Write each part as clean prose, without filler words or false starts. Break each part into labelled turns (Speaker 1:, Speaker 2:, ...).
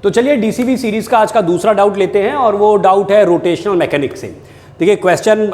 Speaker 1: तो चलिए DCB series का आज का दूसरा डाउट लेते हैं और वो डाउट है रोटेशनल मैकेनिक्स से। देखिए क्वेश्चन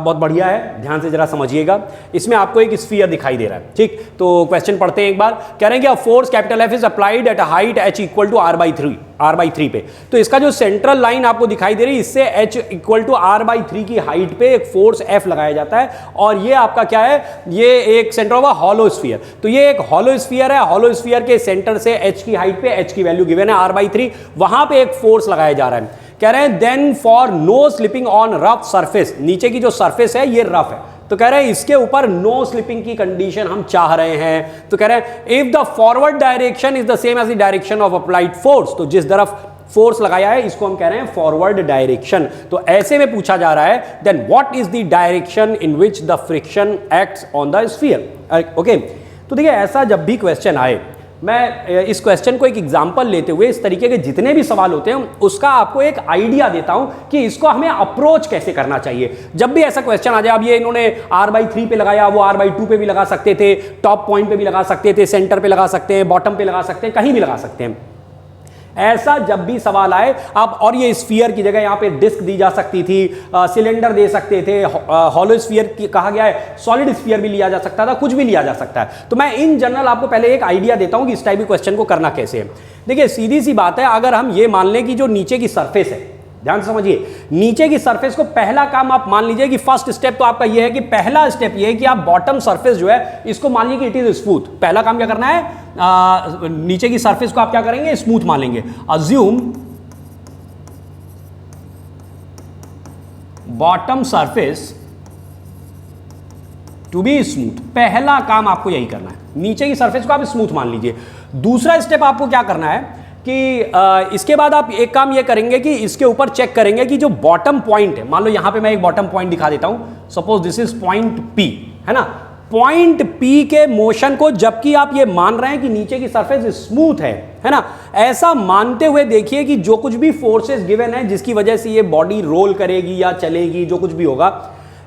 Speaker 1: बहुत बढ़िया है, ध्यान से जरा समझिएगा। इसमें आपको एक स्फीयर दिखाई दे रहा है, ठीक। तो क्वेश्चन पढ़ते हैं एक बार। कह रहे हैं कि a force capital F is applied at a height H equal to r/3 पे। तो इसका जो सेंट्रल लाइन आपको दिखाई दे रही है, इससे h इक्वल टू r/3 की हाइट पे एक फोर्स F लगाया जाता है और ये आपका क्या है, ये एक centre of a hollow sphere. तो ये एक हॉलो स्फीयर है, हॉलो स्फीयर के सेंटर से h की हाइट पे, h की वैल्यू गिवन है r/3, वहां पे एक फोर्स लगाया जा रहा है। कह रहे हैं then for no slipping on rough surface, नीचे की जो सरफेस है ये रफ है, तो कह रहे हैं इसके ऊपर नो स्लिपिंग की कंडीशन हम चाह रहे हैं। तो कह रहे हैं if the forward direction is the same as the direction of applied force, तो जिस तरफ फोर्स लगाया है इसको हम कह रहे हैं फॉरवर्ड डायरेक्शन। तो ऐसे में पूछा जा रहा है then what is the direction in which the friction acts on the sphere. Okay, तो देखिए ऐसा जब भी क्वेश्चन आए, मैं इस क्वेश्चन को एक एग्जांपल लेते हुए इस तरीके के जितने भी सवाल होते हैं उसका आपको एक आइडिया देता हूं कि इसको हमें अप्रोच कैसे करना चाहिए। जब भी ऐसा क्वेश्चन आ जाए, अब ये इन्होंने r/3 पे लगाया, वो r/2 पे भी लगा सकते थे, टॉप पॉइंट पे भी लगा सकते थे, सेंटर पे लगा सकते हैं, बॉटम पे लगा सकते हैं, कहीं भी लगा सकते हैं। ऐसा जब भी सवाल आए आप, और ये स्फीयर की जगह यहां पे डिस्क दी जा सकती थी, सिलेंडर दे सकते थे, हॉलो स्फीयर कहा गया है, सॉलिड स्फीयर भी लिया जा सकता था, कुछ भी लिया जा सकता है। तो मैं इन जनरल आपको पहले एक आइडिया देता हूं कि इस टाइप के क्वेश्चन को करना कैसे है। देखिए सीधी सी बात है, अगर हम ये मान लें कि जो नीचे की सरफेस है, ध्यान से समझिए, नीचे की सरफेस को पहला काम आप मान लीजिए कि फर्स्ट स्टेप तो आपका ये है कि पहला स्टेप ये है कि आप बॉटम सरफेस जो है इसको मान लीजिए कि इट इज स्मूथ। पहला काम क्या करना है, नीचे की सरफेस को आप क्या करेंगे, स्मूथ मान लेंगे। Assume bottom surface to be smooth, पहला काम आपको यही करना है, नीचे की सरफेस को आप स्मूथ मान लीजिए। दूसरा स्टेप आपको क्या करना है कि इसके बाद आप एक काम ये करेंगे कि इसके ऊपर चेक करेंगे कि जो बॉटम पॉइंट है, मान लो यहां पे मैं एक बॉटम पॉइंट दिखा देता हूं, suppose this is point P, है ना। पॉइंट P के मोशन को, जबकि आप ये मान रहे हैं कि नीचे की सरफेस स्मूथ है ना, ऐसा मानते हुए देखिए कि जो कुछ भी फोर्सेस गिवन है जिसकी वजह से ये बॉडी रोल करेगी या चलेगी, जो कुछ भी होगा,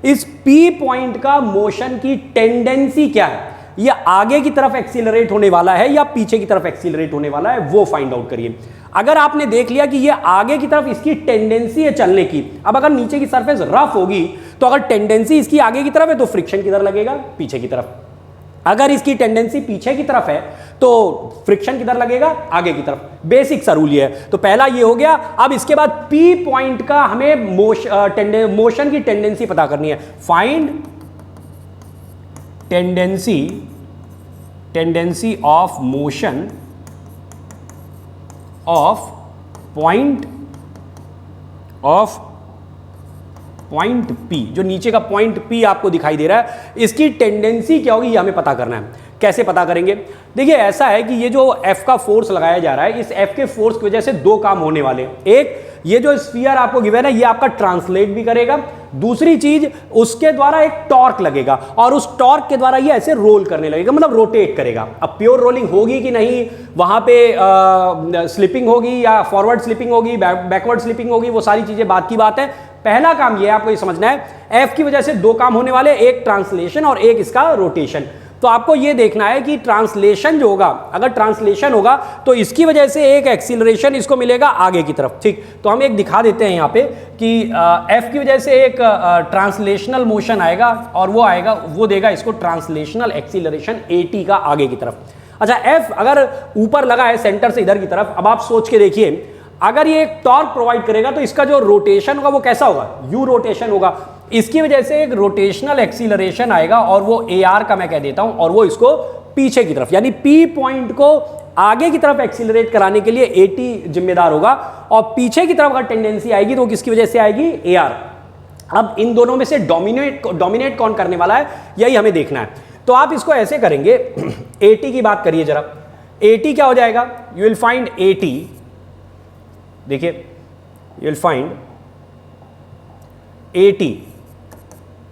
Speaker 1: इस P पॉइंट का मोशन की टेंडेंसी क्या है, ये आगे की तरफ एक्सीलरेट होने वाला है या पीछे की तरफ एक्सीलरेट होने वाला है, वो फाइंड आउट करिए। अगर आपने देख लिया कि ये आगे की तरफ इसकी टेंडेंसी है चलने की, अब अगर नीचे की सरफेस रफ होगी तो अगर टेंडेंसी इसकी आगे की तरफ है तो फ्रिक्शन किधर लगेगा, पीछे की तरफ। अगर इसकी टेंडेंसी पीछे की तरफ है तो फ्रिक्शन किधर लगेगा, आगे की तरफ। बेसिक सा रूल ये है। तो पहला ये हो गया। अब इसके बाद P पॉइंट का हमें मोशन की टेंडेंसी पता करनी है। Find tendency of motion of point P, जो नीचे का पॉइंट P आपको दिखाई दे रहा है, इसकी टेंडेंसी क्या होगी ये हमें पता करना है। कैसे पता करेंगे, देखिए ऐसा है कि ये जो F का फोर्स लगाया जा रहा है, इस F के फोर्स की वजह से दो काम होने वाले हैं। एक, ये जो स्फीयर आपको गिवन है ये आपका ट्रांसलेट भी करेगा। दूसरी चीज, उसके द्वारा एक टॉर्क लगेगा और उस टॉर्क के द्वारा ये ऐसे रोल करने लगेगा, मतलब रोटेट करेगा। अब प्योर रोलिंग होगी कि नहीं, वहां पे स्लिपिंग होगी या फॉरवर्ड स्लिपिंग होगी, बैकवर्ड स्लिपिंग होगी, वो सारी चीजें बात की बात है। पहला काम ये आपको ये समझना है, एफ की वजह से दो काम होने वाले, एक ट्रांसलेशन और एक इसका रोटेशन। तो आपको ये देखना है कि ट्रांसलेशन जो होगा, अगर ट्रांसलेशन होगा तो इसकी वजह से एक एक्सीलरेशन इसको मिलेगा आगे की तरफ, ठीक। तो हम एक दिखा देते हैं यहाँ पे कि एफ की वजह से एक ट्रांसलेशनल मोशन आएगा और वो आएगा, वो देगा इसको ट्रांसलेशनल एक्सीलरेशन AT का आगे की तरफ। अच्छा, एफ अगर ऊपर लगा है सेंटर से इधर की तरफ, अब आप सोच के देखिए, अगर ये एक टॉर्क प्रोवाइड करेगा तो इसका जो रोटेशन होगा वो कैसा होगा, यू रोटेशन होगा। इसकी वजह से एक रोटेशनल एक्सीलरेशन आएगा और वो AR का मैं कह देता हूं, और वो इसको पीछे की तरफ, यानी P पॉइंट को आगे की तरफ एक्सीलरेट कराने के लिए AT जिम्मेदार होगा, और पीछे की तरफ अगर टेंडेंसी आएगी तो किसकी वजह से आएगी, AR। अब इन दोनों में से डोमिनेट कौन करने वाला है, यही हमें देखना है। तो आप इसको ऐसे करेंगे, AT की बात करिए जरा। AT क्या हो जाएगा, यू विल फाइंड AT, देखिए you will find AT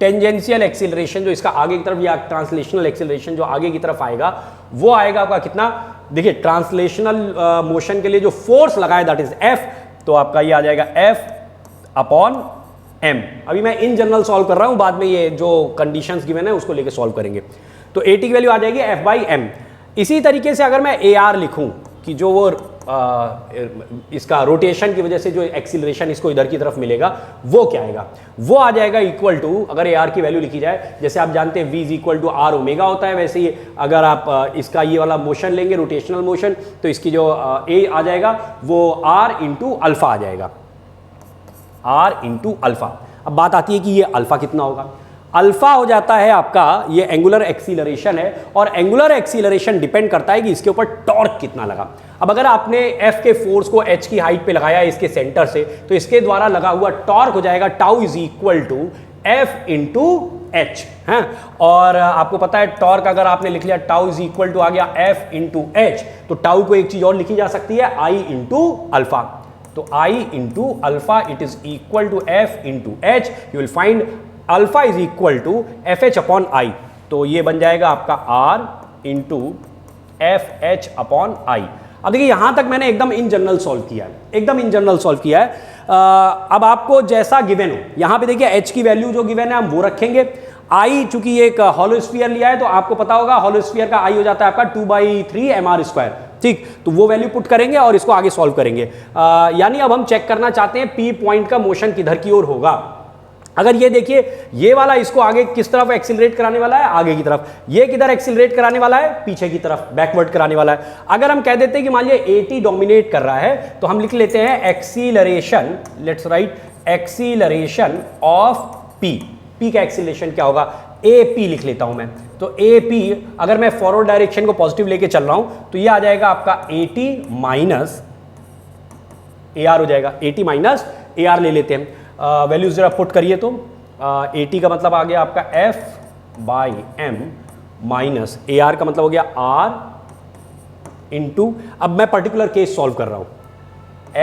Speaker 1: tangential acceleration, जो इसका आगे की तरफ, या ट्रांसलेशनल एक्सीलरेशन जो आगे की तरफ आएगा, वो आएगा आपका कितना, देखिए ट्रांसलेशनल मोशन के लिए जो फोर्स लगाए दैट इज F, तो आपका ये आ जाएगा F/m। अभी मैं इन जनरल सॉल्व कर रहा हूं, बाद में ये जो कंडीशंस गिवन है उसको लेके सॉल्व करेंगे। तो AT की वैल्यू आ जाएगी F/m। इसी तरीके से अगर मैं AR लिखूं कि जो वो इसका रोटेशन की वजह से जो एक्सीलरेशन इसको इधर की तरफ मिलेगा वो क्या आएगा, वो आ जाएगा इक्वल टू, अगर ए आर की वैल्यू लिखी जाए, जैसे आप जानते हैं v is equal to R omega होता है, वैसे ही अगर आप इसका ये वाला मोशन लेंगे रोटेशनल मोशन, तो इसकी जो ए आ जाएगा वो r इंटू अल्फा आ जाएगा, r इंटू अल्फा। अब बात आती है कि ये अल्फा कितना होगा। अल्फा हो जाता है आपका ये एंगुलर एक्सीलरेशन है, और एंगुलर एक्सीलरेशन डिपेंड करता है कि इसके ऊपर टॉर्क कितना लगा। अब अगर आपने F के फोर्स को h की हाइट पे लगाया इसके सेंटर से, तो इसके द्वारा लगा हुआ टॉर्क हो जाएगा tau is equal to F into H है। और आपको पता है टॉर्क अगर आपने लिख लिया टाउ इज इक्वल टू आ गया F इंटू एच, तो टाउ को एक चीज और लिखी जा सकती है I इंटू अल्फा। तो I into alpha it is equal to F into H, you will find alpha is equal to F H upon I. तो ये बन जाएगा आपका R into F H upon I. अब देखिए यहां तक मैंने एकदम इन जनरल सॉल्व किया है, एकदम इन जनरल सॉल्व किया है। अब आपको जैसा गिवन हो, यहां पे देखिए h की वैल्यू जो गिवन है हम वो रखेंगे। I चूंकि एक हॉलोस्फीयर लिया है तो आपको पता होगा हॉलोस्फीयर का I हो जाता है आपका 2/3 mr², ठीक। तो वो वैल्यू पुट करेंगे और इसको आगे सॉल्व करेंगे। यानी अब हम चेक करना चाहते हैं P पॉइंट का मोशन किधर की ओर होगा। अगर ये देखिए ये वाला इसको आगे किस तरफ एक्सीलरेट कराने वाला है, आगे की तरफ। ये किधर एक्सीलरेट कराने वाला है, पीछे की तरफ, बैकवर्ड कराने वाला है। अगर हम कह देते हैं कि मान लीजिए AT डोमिनेट कर रहा है, तो हम लिख लेते हैं acceleration, let's write acceleration of P। P का एक्सीलरेशन क्या होगा, AP लिख लेता हूं मैं। तो AP अगर मैं फॉरवर्ड डायरेक्शन को पॉजिटिव लेके चल रहा हूं तो ये आ जाएगा आपका AT माइनस AR हो जाएगा। AT माइनस AR ले लेते हैं, वैल्यूज जरा पुट करिए। तो AT का मतलब आ गया आपका F/m माइनस AR का मतलब हो गया R इंटू, अब मैं पर्टिकुलर केस सॉल्व कर रहा हूं,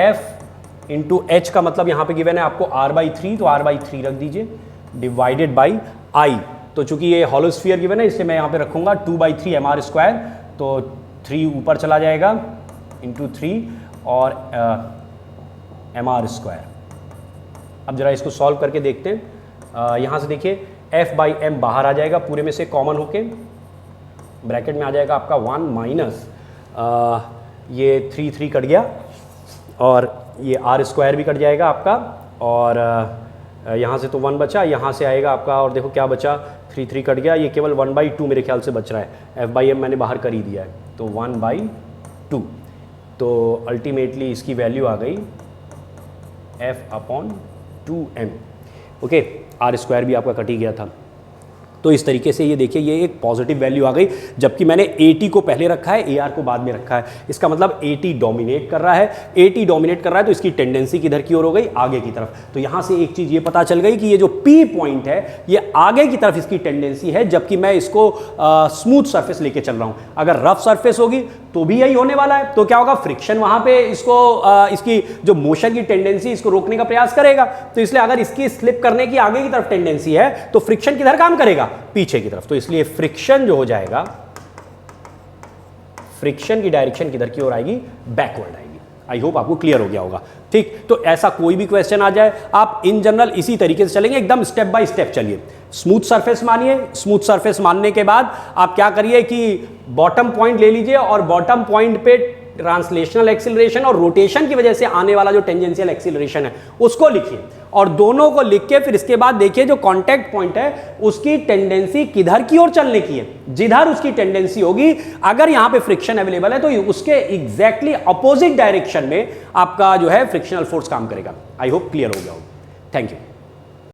Speaker 1: F इंटू एच का मतलब यहां पे गिवन है आपको R/3, तो R/3 रख दीजिए डिवाइडेड बाई I। तो चूंकि ये हॉलोस्फीयर गिवन है इसलिए मैं यहां पे रखूंगा 2/3 mr², तो 3 ऊपर चला जाएगा इंटू 3 और mr²। अब जरा इसको सॉल्व करके देखते हैं। यहाँ से देखिए F/m बाहर आ जाएगा पूरे में से कॉमन होके, ब्रैकेट में आ जाएगा आपका 1 माइनस ये 3 कट गया और ये R² भी कट जाएगा आपका, और यहाँ से तो 1 बचा, यहाँ से आएगा आपका, और देखो क्या बचा, 3 कट गया, ये केवल 1/2 मेरे ख्याल से बच रहा है। F/m मैंने बाहर कर ही दिया है, तो 1/2। तो अल्टीमेटली इसकी वैल्यू आ गई F/2m। ओके, R² भी आपका कट ही गया था। तो इस तरीके से ये देखिए ये एक पॉजिटिव वैल्यू आ गई, जबकि मैंने AT को पहले रखा है, AR को बाद में रखा है। इसका मतलब AT डोमिनेट कर रहा है, AT डोमिनेट कर रहा है तो इसकी टेंडेंसी किधर की ओर हो गई, आगे की तरफ। तो यहाँ से एक चीज़ ये पता चल गई कि ये जो P पॉइंट है ये आगे की तरफ इसकी टेंडेंसी है, जबकि मैं इसको स्मूथ सरफेस लेके चल रहा हूँ। अगर रफ सरफेस होगी तो भी यही होने वाला है, तो क्या होगा, फ्रिक्शन वहाँ पे इसको इसकी जो मोशन की टेंडेंसी इसको रोकने का प्रयास करेगा। तो इसलिए अगर इसकी स्लिप करने की आगे की तरफ टेंडेंसी है तो फ्रिक्शन किधर काम करेगा, पीछे की तरफ। तो इसलिए फ्रिक्शन जो हो जाएगा, फ्रिक्शन की डायरेक्शन किधर की ओर आएगी, बैकवर्ड आएगी। आई होप आपको क्लियर हो गया होगा, ठीक। तो ऐसा कोई भी क्वेश्चन आ जाए आप इन जनरल इसी तरीके से चलेंगे, एकदम स्टेप बाय स्टेप चलिए। स्मूथ सरफेस मानिए, स्मूथ सरफेस मानने के बाद आप क्या करिए कि बॉटम पॉइंट ले लीजिए और बॉटम पॉइंट पे ट्रांसलेशनल एक्सीलरेशन और रोटेशन की वजह से आने वाला जो टेंजेंशियल एक्सीलरेशन है उसको लिखिए, और दोनों को लिख के फिर इसके बाद देखिए जो कांटेक्ट पॉइंट है उसकी टेंडेंसी किधर की ओर चलने की है। जिधर उसकी टेंडेंसी होगी, अगर यहां पे फ्रिक्शन अवेलेबल है तो उसके एग्जैक्टली अपोजिट डायरेक्शन में आपका जो है फ्रिक्शनल फोर्स काम करेगा। आई होप क्लियर हो गया हो। Thank you.